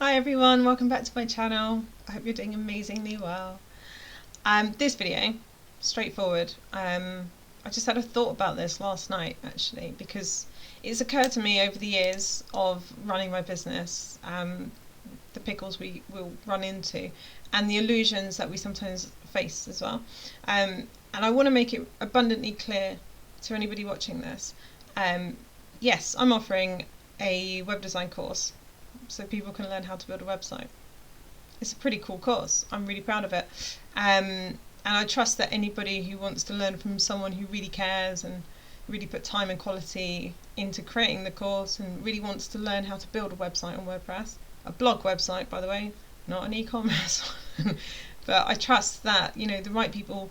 Hi everyone, welcome back to my channel. I hope you're doing amazingly well. This video, straightforward. I just had a thought about this last night actually, because it's occurred to me over the years of running my business, the pickles we will run into and the illusions that we sometimes face as well. And I want to make it abundantly clear to anybody watching this. Yes, I'm offering a web design course so people can learn how to build a website. It's a pretty cool course. I'm really proud of it. And I trust that anybody who wants to learn from someone who really cares and really put time and quality into creating the course and really wants to learn how to build a website on WordPress, a blog website by the way, not an e-commerce one. But I trust that, you know, the right people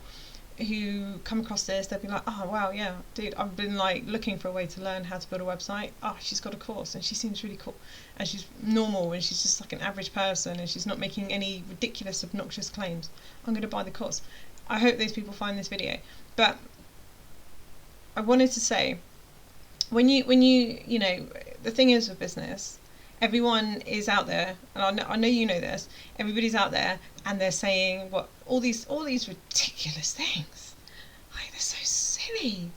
who come across this, they'll be like, oh wow, yeah, dude, I've been like looking for a way to learn how to build a website. Oh, she's got a course and she seems really cool and she's normal and she's just like an average person and she's not making any ridiculous obnoxious claims. I'm going to buy the course. I hope those people find this video. But I wanted to say, when you know, the thing is with business, everyone is out there, and I know you know this, everybody's out there and they're saying what all these ridiculous things. Like, they're so silly.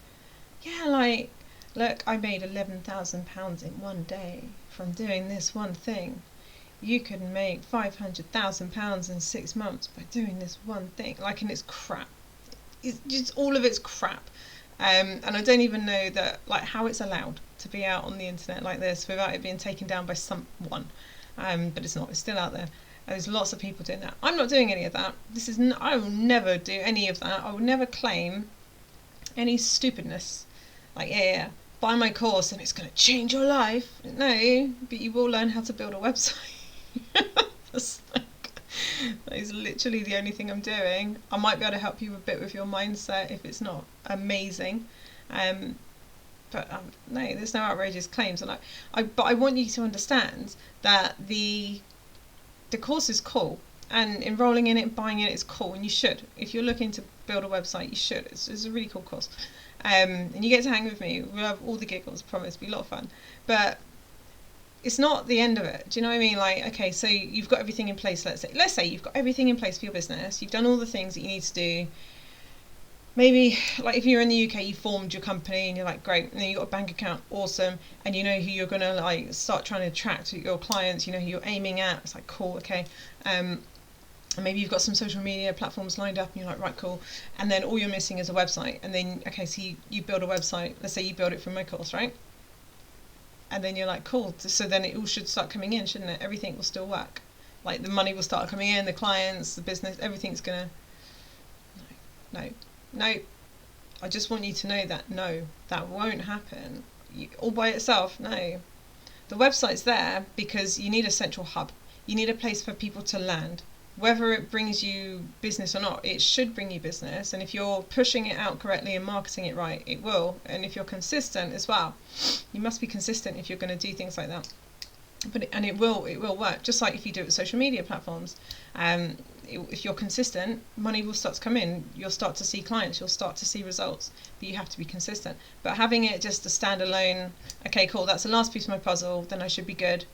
Yeah, like, look, I made £11,000 in one day from doing this one thing. You could make £500,000 in 6 months by doing this one thing. Like, and it's crap. It's just, all of it's crap. And I don't even know that, like, how it's allowed to be out on the internet like this without it being taken down by someone. But it's not. It's still out there. There's lots of people doing that. I'm not doing any of that. I will never do any of that. I will never claim any stupidness. Like, yeah, buy my course and it's going to change your life. No, but you will learn how to build a website. That is literally the only thing I'm doing. I might be able to help you a bit with your mindset if it's not amazing. But no, there's no outrageous claims. And but I want you to understand that the course is cool, and enrolling in it, buying it is cool, and you should. If you're looking to build a website, you should. It's a really cool course. And you get to hang with me. We'll have all the giggles, promise. It'll be a lot of fun. But it's not the end of it. Do you know what I mean? Like, okay, so you've got everything in place. Let's say you've got everything in place for your business. You've done all the things that you need to do. Maybe, like, if you're in the UK, you formed your company and you're like, great, and then you got a bank account, awesome, and you know who you're gonna like start trying to attract to your clients. You know who you're aiming at. It's like, cool, okay. And maybe you've got some social media platforms lined up and you're like, right, cool. And then all you're missing is a website. And then, okay, so you build a website. Let's say you build it from my course, right? And then you're like, cool. So then it all should start coming in, shouldn't it? Everything will still work. Like, the money will start coming in, the clients, the business, everything's gonna. No. I just want you to know that no, that won't happen. All by itself, no. The website's there because you need a central hub. You need a place for people to land. Whether it brings you business or not, it should bring you business. And if you're pushing it out correctly and marketing it right, it will. And if you're consistent as well, you must be consistent if you're going to do things like that. And it will work. Just like if you do it with social media platforms. If you're consistent, money will start to come in. You'll start to see clients. You'll start to see results. But you have to be consistent. But having it just a standalone, okay, cool, that's the last piece of my puzzle, then I should be good.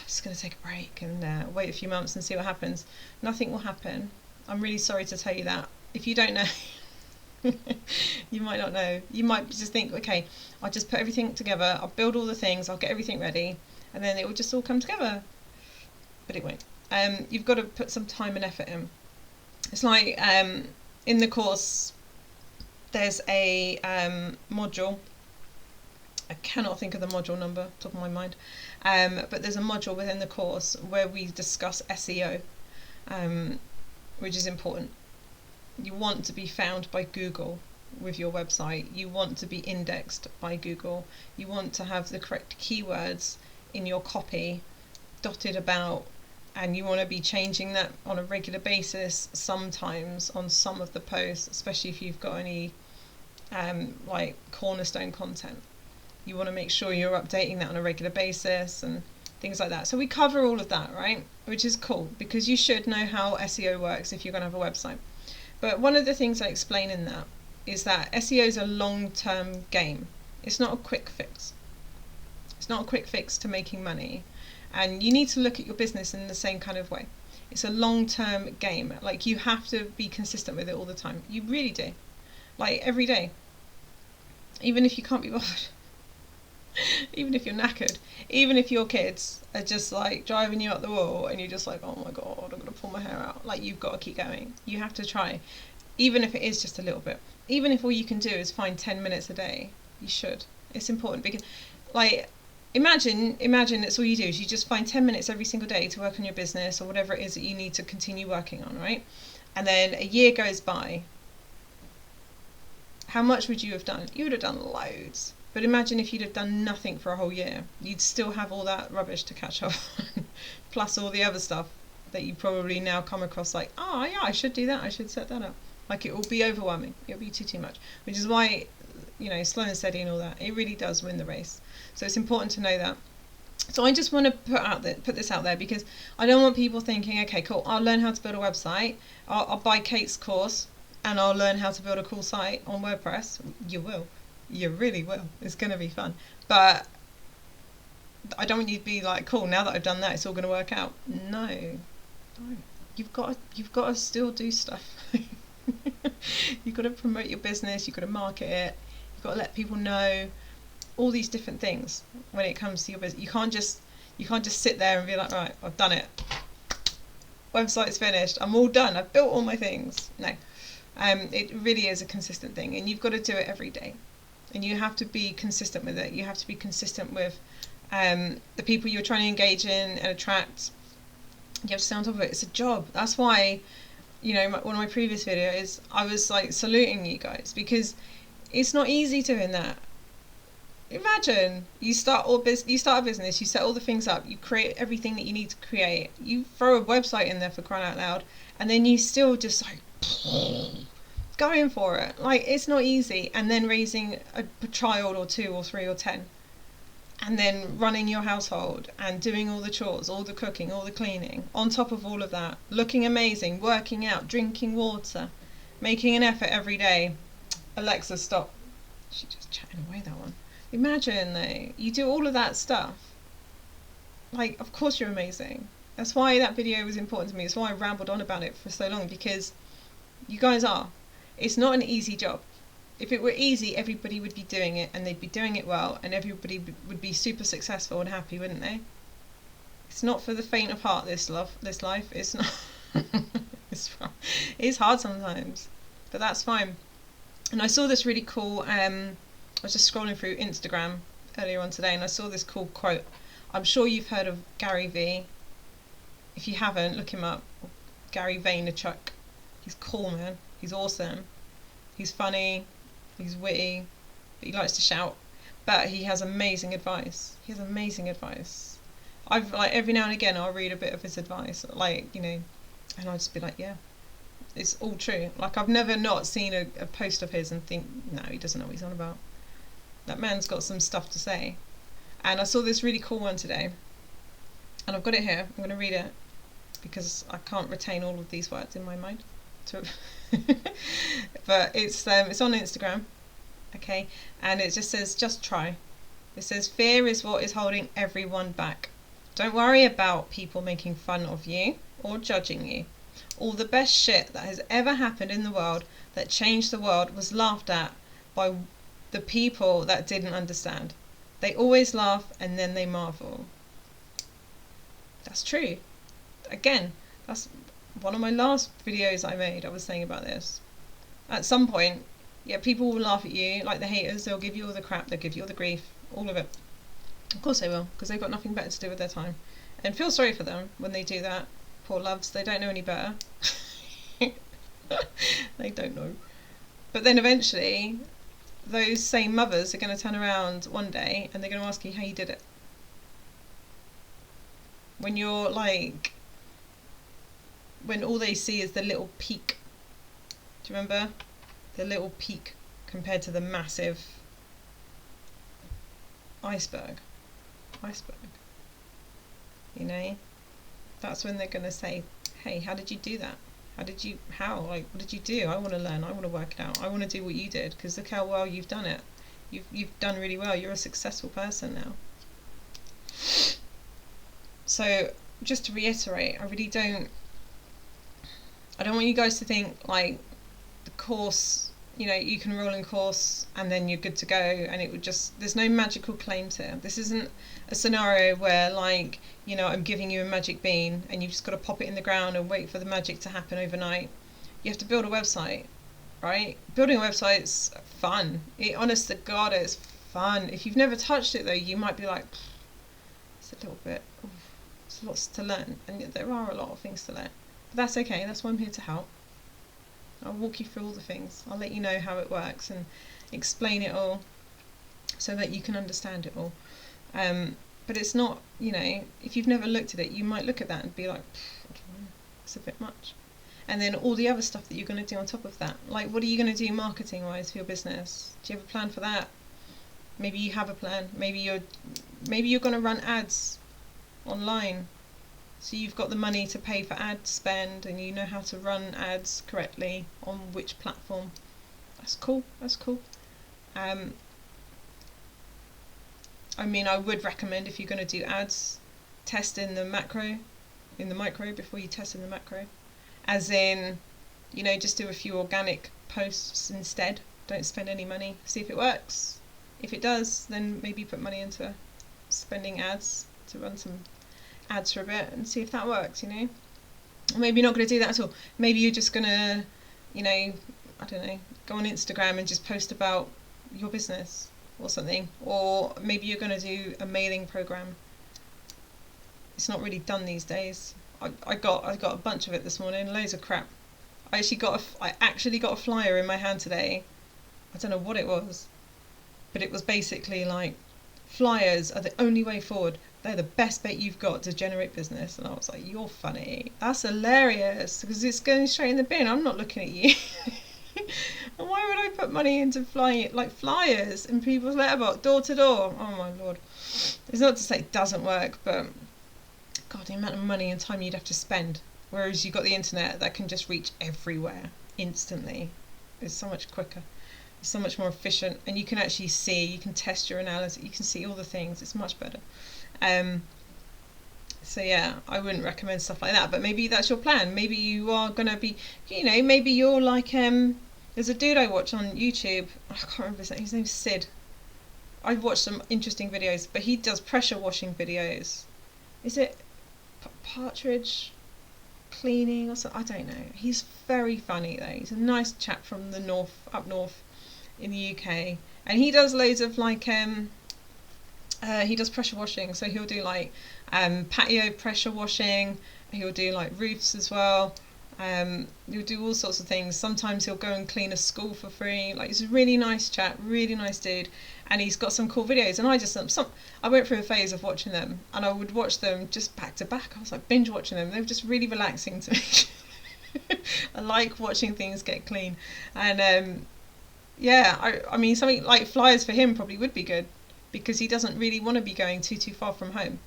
Just going to take a break and wait a few months and see what happens. Nothing will happen. I'm really sorry to tell you that. If you don't know, you might not know. You might just think, okay, I'll just put everything together. I'll build all the things. I'll get everything ready. And then it will just all come together. But it won't. You've got to put some time and effort in. It's like in the course, there's a module. I cannot think of the module number, top of my mind. But there's a module within the course where we discuss SEO, which is important. You want to be found by Google with your website. You want to be indexed by Google. You want to have the correct keywords in your copy dotted about, and you want to be changing that on a regular basis, sometimes on some of the posts, especially if you've got any like cornerstone content. You want to make sure you're updating that on a regular basis and things like that. So we cover all of that, right? Which is cool because you should know how SEO works if you're going to have a website. But one of the things I explain in that is that SEO is a long-term game. It's not a quick fix. It's not a quick fix to making money. And you need to look at your business in the same kind of way. It's a long-term game. Like, you have to be consistent with it all the time. You really do. Like, every day. Even if you can't be bothered. Even if you're knackered. Even if your kids are just like driving you up the wall and you're just like, oh my god, I'm going to pull my hair out. Like, you've got to keep going. You have to try. Even if it is just a little bit. Even if all you can do is find 10 minutes a day. You should. It's important because, like, imagine it's all you do is you just find 10 minutes every single day to work on your business or whatever it is that you need to continue working on, right? And then a year goes by. How much would you have done? You would have done loads. But imagine if you'd have done nothing for a whole year. You'd still have all that rubbish to catch up on, plus all the other stuff that you probably now come across like, oh yeah, I should do that, I should set that up. Like, it will be overwhelming. It'll be too much. Which is why, you know, slow and steady and all that, it really does win the race. So it's important to know that. So I just want to put this out there because I don't want people thinking, okay, cool, I'll learn how to build a website, I'll buy Kate's course, and I'll learn how to build a cool site on WordPress. You will. You really will. It's going to be fun. But I don't want you to be like, cool, now that I've done that, it's all going to work out. No. You've got to still do stuff. You've got to promote your business. You've got to market it. You've got to let people know all these different things when it comes to your business. You can't just sit there and be like, right, I've done it. Website's finished. I'm all done. I've built all my things. No. It really is a consistent thing, and you've got to do it every day. And you have to be consistent with it. You have to be consistent with the people you're trying to engage in and attract. You have to stay on top of it. It's a job. That's why, you know, one of my previous videos, I was like saluting you guys, because it's not easy doing that. Imagine you start a business, you set all the things up, you create everything that you need to create, you throw a website in there for crying out loud, and then you still just like going for it. Like, it's not easy. And then raising a child or 2 or 3 or 10, and then running your household and doing all the chores, all the cooking, all the cleaning, on top of all of that, looking amazing, working out, drinking water, making an effort every day. Alexa, stop. She's just chatting away, that one. Imagine though, you do all of that stuff. Like, of course you're amazing. That's why that video was important to me. It's why I rambled on about it for so long, because you guys are. It's not an easy job. If it were easy, everybody would be doing it, and they'd be doing it well, and everybody would be super successful and happy, wouldn't they? It's not for the faint of heart, this life. It's not. It's hard sometimes, but that's fine. And I saw this really cool, I was just scrolling through Instagram earlier on today, and I saw this cool quote. I'm sure you've heard of Gary V. If you haven't, look him up. Gary Vaynerchuk. He's cool, man. He's awesome. He's funny. He's witty. But he likes to shout. But he has amazing advice. I've, like, every now and again I'll read a bit of his advice, like, you know, and I'll just be like, yeah, it's all true. Like, I've never not seen a post of his and think, no, he doesn't know what he's on about. That man's got some stuff to say. And I saw this really cool one today, and I've got it here. I'm going to read it because I can't retain all of these words in my mind. But it's on Instagram, okay, and it just says, just try. It says, fear is what is holding everyone back. Don't worry about people making fun of you or judging you. All the best shit that has ever happened in the world that changed the world was laughed at by the people that didn't understand. They always laugh and then they marvel. That's true. Again, that's one of my last videos I made. I was saying about this. At some point, yeah, people will laugh at you, like the haters. They'll give you all the crap, they'll give you all the grief, all of it. Of course they will, because they've got nothing better to do with their time. And feel sorry for them when they do that. Poor loves, they don't know any better. They don't know. But then eventually, those same mothers are going to turn around one day and they're going to ask you how you did it. When you're like, when all they see is the little peak. Do you remember? The little peak compared to the massive iceberg. You know? That's when they're going to say, hey, how did you do that? Like, what did you do? I want to learn. I want to work it out. I want to do what you did, because look how well you've done it. You've done really well. You're a successful person now. So just to reiterate, I don't want you guys to think like the course, you can enroll in course and then you're good to go, and it would just, there's no magical claims here. This isn't a scenario where like, I'm giving you a magic bean and you've just got to pop it in the ground and wait for the magic to happen overnight. You have to build a website, right? Building a website's fun. Honest to God, it's fun. If you've never touched it though, you might be like, it's a little bit, there's lots to learn, and there are a lot of things to learn. But that's okay, that's why I'm here to help. I'll walk you through all the things. I'll let you know how it works and explain it all so that you can understand it all. But it's not, if you've never looked at it, you might look at that and be like, I don't know, it's a bit much. And then all the other stuff that you're going to do on top of that. Like, what are you going to do marketing wise for your business? Do you have a plan for that? Maybe you have a plan. Maybe you're going to run ads online. So you've got the money to pay for ad spend and you know how to run ads correctly on which platform. That's cool. I would recommend, if you're going to do ads, test in the micro before you test in the macro. As in, just do a few organic posts instead. Don't spend any money. See if it works. If it does, then maybe put money into spending ads to run some ads for a bit and see if that works, Or maybe you're not going to do that at all. Maybe you're just going to, I don't know, go on Instagram and just post about your business or something. Or maybe you're going to do a mailing program. It's not really done these days. I got a bunch of it this morning, loads of crap. I actually got a flyer in my hand today. I don't know what it was, but it was basically like, flyers are the only way forward. They're the best bet you've got to generate business. And I was like, you're funny. That's hilarious, because it's going straight in the bin. I'm not looking at you. And why would I put money into flyers in people's letterbox, door to door? Oh my Lord. It's not to say it doesn't work, but God, the amount of money and time you'd have to spend. Whereas you've got the internet that can just reach everywhere instantly. It's so much quicker. It's so much more efficient, and you can actually see, you can test your analysis, you can see all the things. It's much better. So yeah, I wouldn't recommend stuff like that, but maybe that's your plan. Maybe you are going to be, maybe you're like, there's a dude I watch on YouTube, I can't remember his name's Sid. I've watched some interesting videos, but he does pressure washing videos. Is it partridge cleaning or something? I don't know. He's very funny though. He's a nice chap from the north, up north in the UK, and he does loads of like, he does pressure washing, so he'll do like patio pressure washing, he'll do like roofs as well, he'll do all sorts of things. Sometimes he'll go and clean a school for free. Like, he's a really nice chap, really nice dude, and he's got some cool videos, and I went through a phase of watching them, and I would watch them just back to back. I was like binge watching them. They were just really relaxing to me. I like watching things get clean, and yeah, I mean something like flyers for him probably would be good, because he doesn't really want to be going too far from home,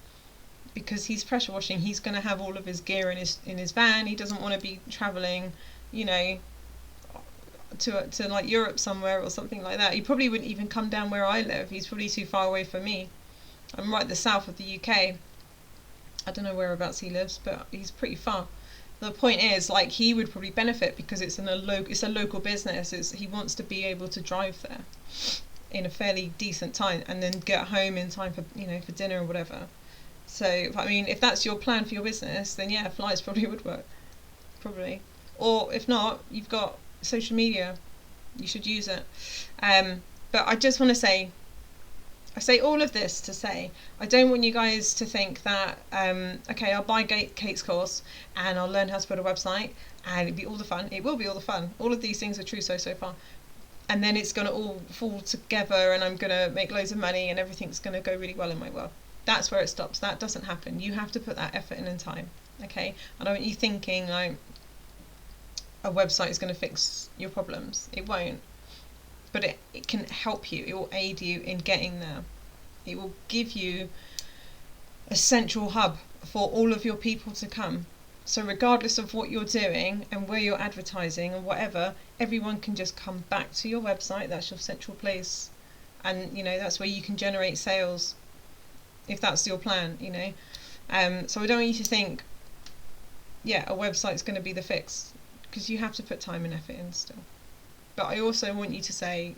because he's pressure washing. He's going to have all of his gear in his van. He doesn't want to be travelling, to like Europe somewhere or something like that. He probably wouldn't even come down where I live. He's probably too far away for me. I'm right at the south of the UK. I don't know whereabouts he lives, but he's pretty far. The point is, like, he would probably benefit because it's a local business. He wants to be able to drive there in a fairly decent time and then get home in time for for dinner or whatever. So I mean, if that's your plan for your business, then yeah, flyers probably would work, probably. Or if not, you've got social media, you should use it. But I just want to say, I say all of this to say, I don't want you guys to think that okay, I'll buy Kate's course and I'll learn how to build a website and it'll be all the fun. It will be all the fun. All of these things are true so far. And then it's going to all fall together and I'm going to make loads of money and everything's going to go really well in my world. That's where it stops. That doesn't happen. You have to put that effort in and time. Okay? I don't want you thinking like a website is going to fix your problems. It won't. But it can help you. It will aid you in getting there. It will give you a central hub for all of your people to come. So regardless of what you're doing and where you're advertising and whatever, everyone can just come back to your website. That's your central place. And, that's where you can generate sales, if that's your plan, So I don't want you to think, yeah, a website's going to be the fix, because you have to put time and effort in still. But I also want you to say,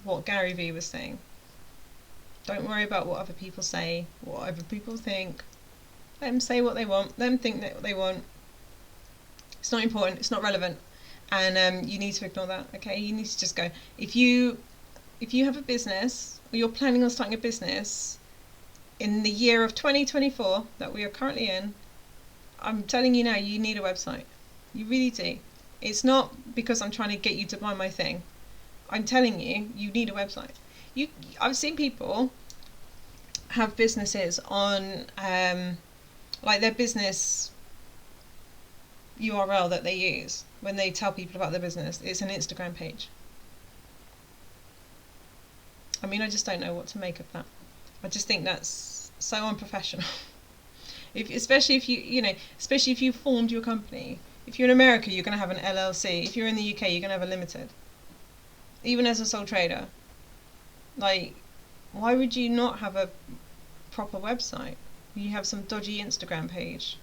what Gary Vee was saying. Don't worry about what other people say, what other people think. Let them say what they want. Let them think what they want. It's not important. It's not relevant, and you need to ignore that. Okay, you need to just go. If you have a business, or you're planning on starting a business in the year of 2024 that we are currently in, I'm telling you now, you need a website. You really do. It's not because I'm trying to get you to buy my thing. I'm telling you, you need a website. I've seen people have businesses on, like their business URL that they use when they tell people about their business. It's an Instagram page. I mean, I just don't know what to make of that. I just think that's so unprofessional. Especially if you formed your company. If you're in America, you're going to have an LLC. If you're in the UK, you're going to have a limited. Even as a sole trader. Like, why would you not have a proper website? You have some dodgy Instagram page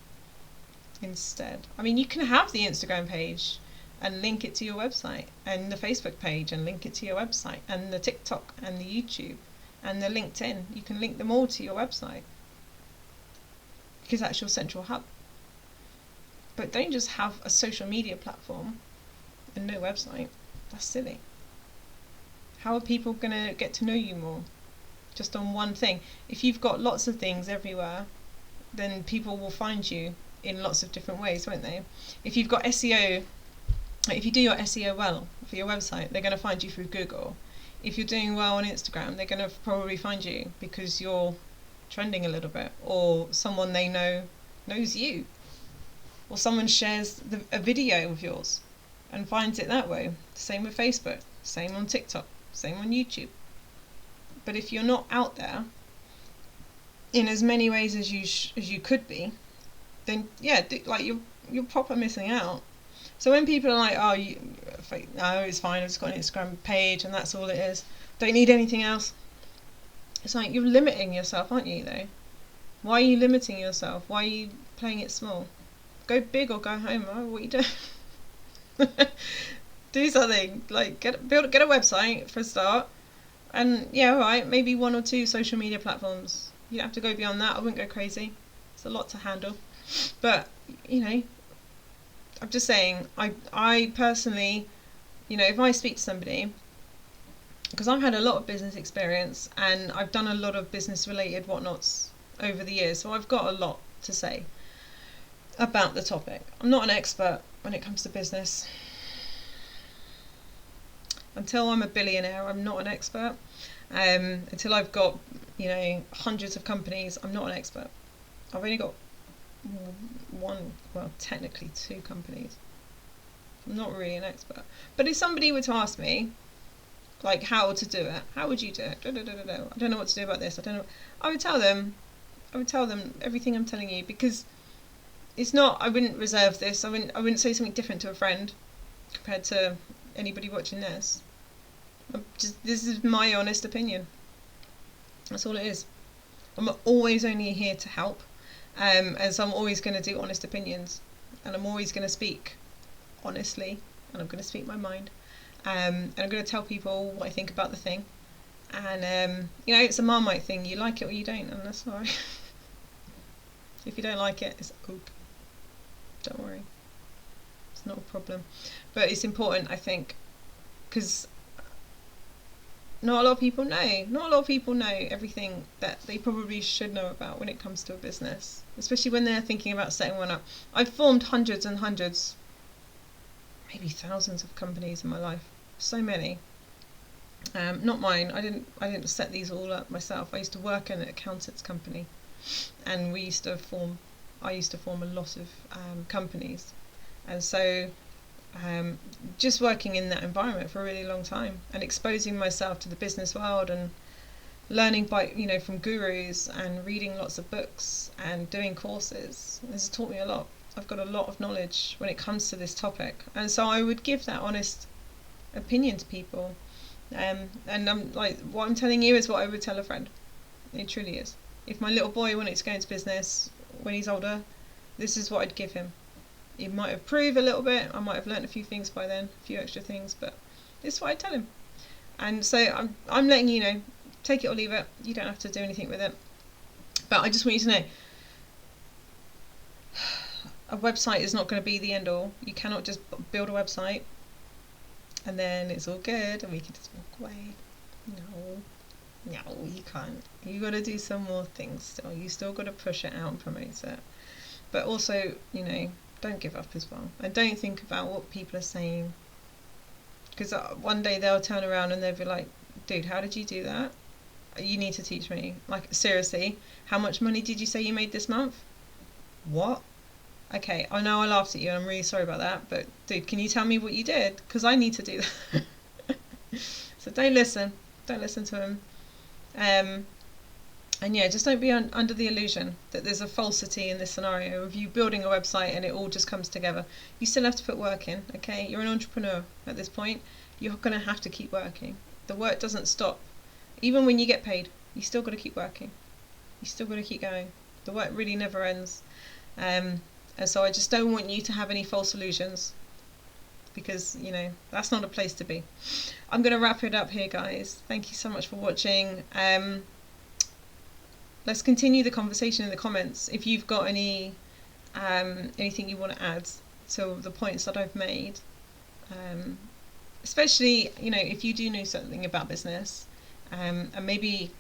instead. I mean, you can have the Instagram page and link it to your website, and the Facebook page and link it to your website, and the TikTok and the YouTube and the LinkedIn. You can link them all to your website, because that's your central hub. But don't just have a social media platform and no website. That's silly. How are people going to get to know you more? Just on one thing. If you've got lots of things everywhere, then people will find you in lots of different ways, won't they? If you've got SEO, if you do your SEO well for your website, they're going to find you through Google. If you're doing well on Instagram, they're going to probably find you because you're trending a little bit, or someone they know knows you, or someone shares a video of yours and finds it that way. Same with Facebook, same on TikTok, same on YouTube. But if you're not out there in as many ways as you could be, then yeah, you're proper missing out. So when people are like, no, it's fine, I've just got an Instagram page and that's all it is, don't need anything else. It's like, you're limiting yourself, aren't you, though? Why are you limiting yourself? Why are you playing it small? Go big or go home. Oh, what are you doing? Do something. Like, get a website for a start. And, yeah, alright, maybe 1 or 2 social media platforms. You don't have to go beyond that. I wouldn't go crazy. It's a lot to handle. But, I'm just saying, I personally, if I speak to somebody, because I've had a lot of business experience and I've done a lot of business related whatnots over the years, so I've got a lot to say about the topic. I'm not an expert when it comes to business. Until I'm a billionaire, I'm not an expert. Until I've got, hundreds of companies, I'm not an expert. I've only got technically 2 companies. I'm not really an expert. But if somebody were to ask me, like, how to do it, how would you do it? I don't know what to do about this. I don't know. I would tell them everything I'm telling you, because it's not. I wouldn't reserve this. I wouldn't say something different to a friend compared to anybody watching this. This is my honest opinion. That's all it is. I'm always only here to help, and so I'm always going to do honest opinions, and I'm always going to speak honestly, and I'm going to speak my mind. And I'm going to tell people what I think about the thing. And, it's a Marmite thing. You like it or you don't, and that's alright. If you don't like it, it's okay. Don't worry. It's not a problem. But it's important, I think, because not a lot of people know. Not a lot of people know everything that they probably should know about when it comes to a business, especially when they're thinking about setting one up. I've formed hundreds and hundreds, maybe thousands of companies in my life. So many. Not mine. I didn't set these all up myself. I used to work in an accountant's company, and I used to form a lot of companies, and so just working in that environment for a really long time and exposing myself to the business world and learning from gurus and reading lots of books and doing courses. This has taught me a lot. I've got a lot of knowledge when it comes to this topic, and so I would give that honest opinion to people, and I'm like, what I'm telling you is what I would tell a friend. It truly is. If my little boy wanted to go into business when he's older, this is what I'd give him. It might improve a little bit. I might have learnt a few things by then, a few extra things, but this is what I tell him. And so I'm letting you know, take it or leave it. You don't have to do anything with it. But I just want you to know, a website is not going to be the end all. You cannot just build a website and then it's all good and we can just walk away. No, you can't. You got to do some more things still. You still got to push it out and promote it. But also, don't give up as well. And don't think about what people are saying. Because one day they'll turn around and they'll be like, dude, how did you do that? You need to teach me. Like, seriously, how much money did you say you made this month? What? Okay, I know I laughed at you and I'm really sorry about that, but dude, can you tell me what you did? Because I need to do that. So don't listen to him. And yeah, just don't be under the illusion that there's a falsity in this scenario of you building a website and it all just comes together. You still have to put work in, okay? You're an entrepreneur at this point. You're going to have to keep working. The work doesn't stop. Even when you get paid, you still got to keep working. You still got to keep going. The work really never ends. And so I just don't want you to have any false illusions, because, that's not a place to be. I'm going to wrap it up here, guys. Thank you so much for watching. Let's continue the conversation in the comments. If you've got anything you want to add to the points that I've made, especially, if you do know something about business, and maybe,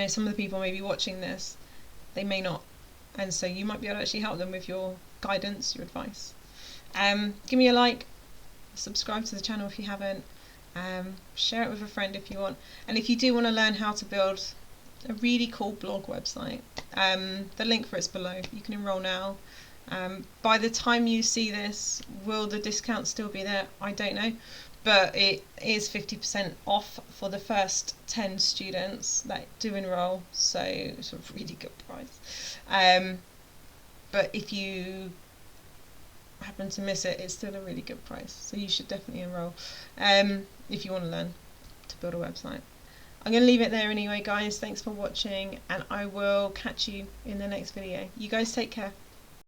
some of the people maybe watching this, they may not. And so you might be able to actually help them with your guidance, your advice. Give me a like, subscribe to the channel if you haven't, share it with a friend if you want. And if you do want to learn how to build a really cool blog website, the link for it's below. You can enroll now. By the time you see this, will the discount still be there? I don't know. But it is 50% off for the first 10 students that do enroll, so it's a really good price. But if you happen to miss it, it's still a really good price, so you should definitely enroll if you want to learn to build a website. I'm going to leave it there anyway, guys. Thanks for watching, and I will catch you in the next video. You guys take care.